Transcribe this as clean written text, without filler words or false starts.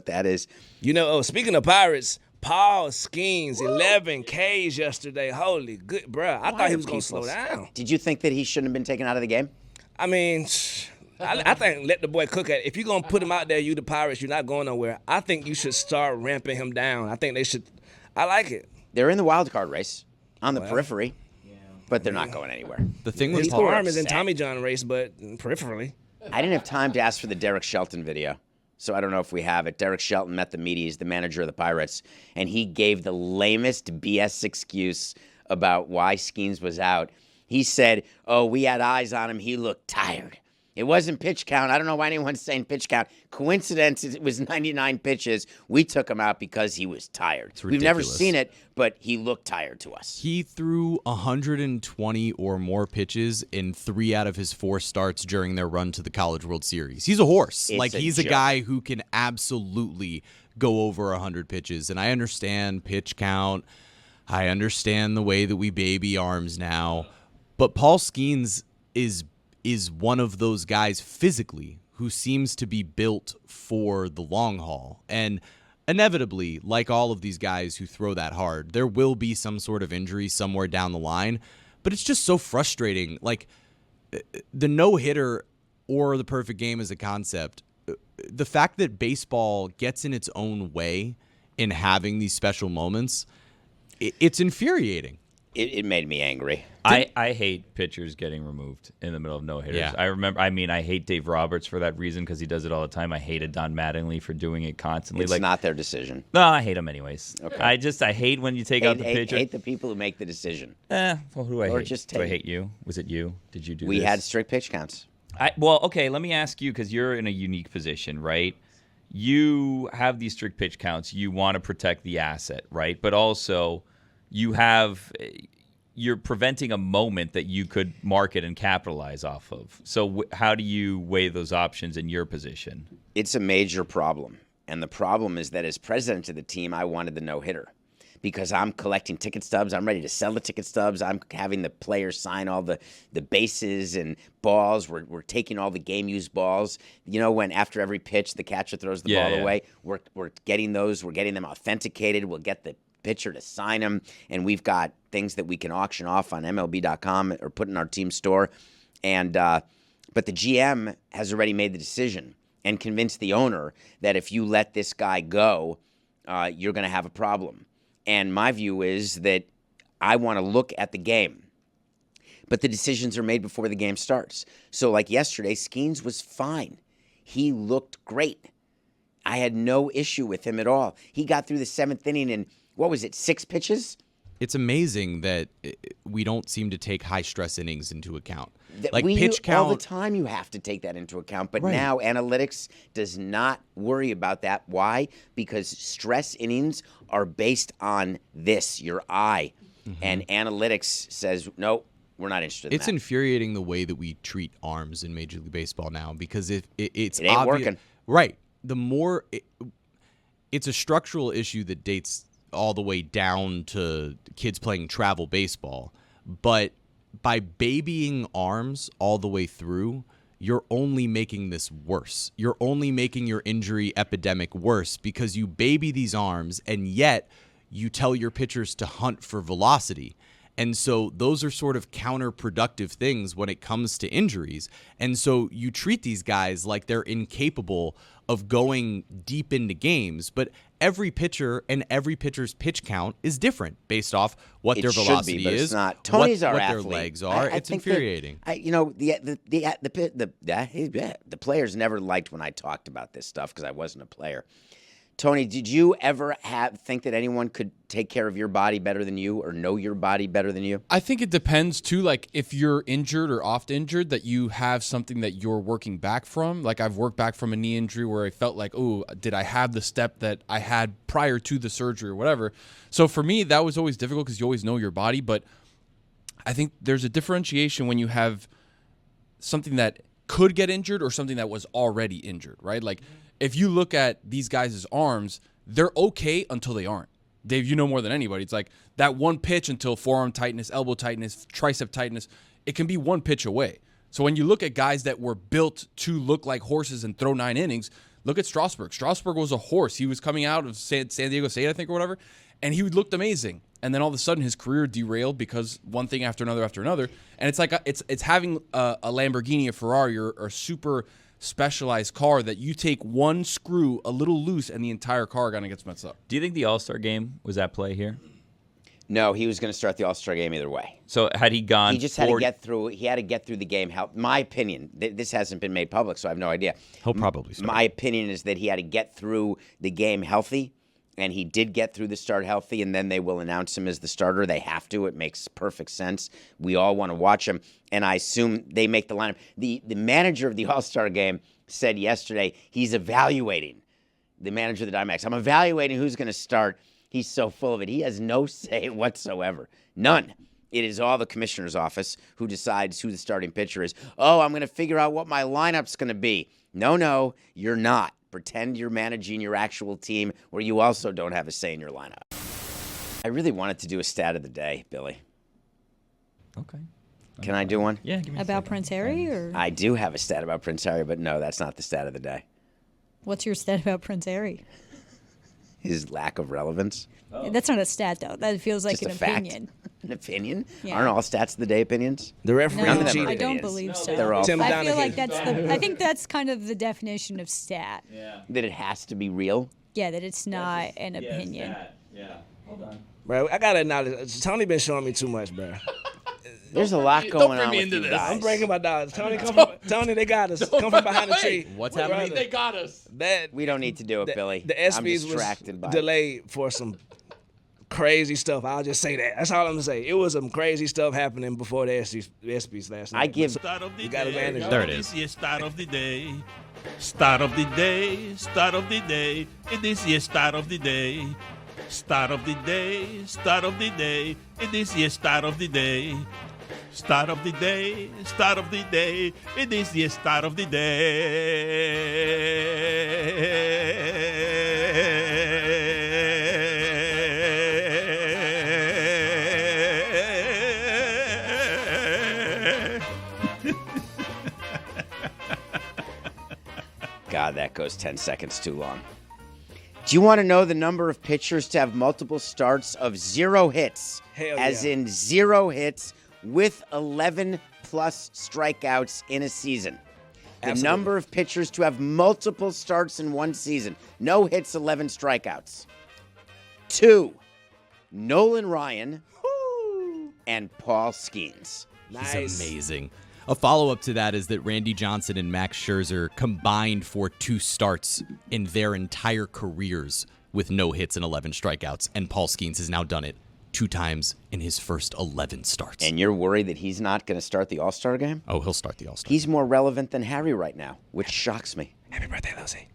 That is. Speaking of Pirates, Paul Skenes, 11 Ks yesterday. Holy good, bruh. I thought he was going to slow down. Did you think that he shouldn't have been taken out of the game? I mean, I think let the boy cook at it. If you're going to put him out there, you the Pirates, you're not going nowhere. I think you should start ramping him down. I think they should. I like it. They're in the wild card race on the periphery, but they're not going anywhere. The thing with his arm is in Tommy John race, but peripherally. I didn't have time to ask for the Derek Shelton video, so I don't know if we have it. Derek Shelton met the media. He's the manager of the Pirates, and he gave the lamest BS excuse about why Skenes was out. He said, we had eyes on him. He looked tired. It wasn't pitch count. I don't know why anyone's saying pitch count. Coincidence, it was 99 pitches. We took him out because he was tired. We've never seen it, but he looked tired to us. He threw 120 or more pitches in 3 out of his 4 starts during their run to the College World Series. He's a horse. He's a guy who can absolutely go over 100 pitches. And I understand pitch count. I understand the way that we baby arms now. But Paul Skenes is one of those guys physically who seems to be built for the long haul. And inevitably, like all of these guys who throw that hard, there will be some sort of injury somewhere down the line. But it's just so frustrating. Like, the no-hitter or the perfect game as a concept, the fact that baseball gets in its own way in having these special moments, it's infuriating. It made me angry. I hate pitchers getting removed in the middle of no-hitters. Yeah. I hate Dave Roberts for that reason because he does it all the time. I hated Don Mattingly for doing it constantly. It's not their decision. No, I hate him anyways. Okay. I hate when you take out the pitcher. Hate the people who make the decision. Well, who do I hate? Just do I hate you? Was it you? Did you do We this? had strict pitch counts. Okay, let me ask you, because you're in a unique position, right? You have these strict pitch counts. You want to protect the asset, right? But also you're preventing a moment that you could market and capitalize off of. So how do you weigh those options in your position? It's a major problem. And the problem is that as president of the team, I wanted the no-hitter because I'm collecting ticket stubs. I'm ready to sell the ticket stubs. I'm having the players sign all the bases and balls. We're taking all the game-used balls. When after every pitch, the catcher throws the ball away. We're getting those. We're getting them authenticated. We'll get the pitcher to sign them, and we've got things that we can auction off on MLB.com or put in our team store. And but the GM has already made the decision and convinced the owner that if you let this guy go, you're going to have a problem. And my view is that I want to look at the game, but the decisions are made before the game starts. So like yesterday, Skenes was fine. He looked great. I had no issue with him at all. He got through the 7th inning in, 6 pitches? It's amazing that we don't seem to take high-stress innings into account. Pitch count. All the time you have to take that into account. But now analytics does not worry about that. Why? Because stress innings are based on this, your eye. Mm-hmm. And analytics says, nope, we're not interested in that. It's infuriating the way that we treat arms in Major League Baseball now because it ain't working. Right. It's a structural issue that dates all the way down to kids playing travel baseball. But by babying arms all the way through, you're only making this worse. You're only making your injury epidemic worse because you baby these arms and yet you tell your pitchers to hunt for velocity. And so those are sort of counterproductive things when it comes to injuries. And so you treat these guys like they're incapable of going deep into games. But every pitcher and every pitcher's pitch count is different based off what their velocity is, it's not. Tony's what our their athlete. legs are. It's infuriating. The players never liked when I talked about this stuff because I wasn't a player. Tony, did you ever think that anyone could take care of your body better than you or know your body better than you? I think it depends, too. Like, if you're injured or oft injured, that you have something that you're working back from. Like, I've worked back from a knee injury where I felt like, oh, did I have the step that I had prior to the surgery or whatever? So for me, that was always difficult because you always know your body. But I think there's a differentiation when you have something that could get injured or something that was already injured, right? Like, if you look at these guys' arms, they're okay until they aren't. Dave, you know more than anybody. It's like that one pitch until forearm tightness, elbow tightness, tricep tightness, it can be one pitch away. So when you look at guys that were built to look like horses and throw 9 innings, Look at Strasburg. Strasburg was a horse. He was coming out of San Diego State, I think, or whatever, and he looked amazing. And then all of a sudden, his career derailed because one thing after another after another. And it's like it's having a Lamborghini, a Ferrari, or a super specialized car that you take one screw a little loose and the entire car kind of gets messed up. Do you think the All-Star game was at play here? No, he was going to start the All-Star game either way. So had he gone, he just had to get through. He had to get through the game. My opinion, this hasn't been made public, so I have no idea. He'll probably start. My opinion is that he had to get through the game healthy, and he did get through the start healthy, and then they will announce him as the starter. They have to. It makes perfect sense. We all want to watch him, and I assume they make the lineup. The manager of the All-Star game said yesterday he's evaluating, the manager of the Diamondbacks. I'm evaluating who's going to start. He's so full of it. He has no say whatsoever. None. It is all the commissioner's office who decides who the starting pitcher is. Oh, I'm going to figure out what my lineup's going to be. No, you're not. Pretend you're managing your actual team where you also don't have a say in your lineup. I really wanted to do a stat of the day, Billy. Okay. Can I do one? Yeah. Give me a About second. Prince Harry, or I do have a stat about Prince Harry, but no, that's not the stat of the day. what's your stat about Prince Harry? His lack of relevance. That's not a stat, though. That feels like Just an a fact. opinion. An opinion? Yeah. Aren't all stats of the day opinions? The referee No, None of them are I don't opinions. believe so. They're all Tim I Donaghy. feel like I think that's kind of the definition of stat. that it has to be real. Yeah, that it's not an opinion. Yeah. Hold on. Bro, I gotta acknowledge, Tony been showing me too much, bro. There's a lot going on with you I'm guys. breaking my dogs. Tony, Tony, they got us. Come from behind the tree. What's happening? Brother, got us. That We don't need to do it, Billy. the I'm ESPYs distracted by was it. delayed for some crazy stuff. I'll just say that. That's all I'm gonna say. It was some crazy stuff happening before the ESPYs last night. I give Start of the You gotta day. manage There it is. This year's start of the day. Start of the day. Start of the day. It is year's start of the day. Start of the day. Start of the day. It is year's start of the day. Start of the day. Start of the day. It is year's start of the day. God, that goes 10 seconds too long. Do you want to know the number of pitchers to have multiple starts of 0 hits? Hell As yeah. in 0 hits with 11 plus strikeouts in a season. The Absolutely. number of pitchers to have multiple starts in one season. No hits, 11 strikeouts. 2, Nolan Ryan and Paul Skenes. nice. He's amazing. A follow-up to that is that Randy Johnson and Max Scherzer combined for 2 starts in their entire careers with no hits and 11 strikeouts, and Paul Skenes has now done it 2 times in his first 11 starts. And you're worried that he's not going to start the All-Star game? Oh, he'll start the All-Star. He's more relevant than Harry right now, which shocks me. Happy birthday, Lucy.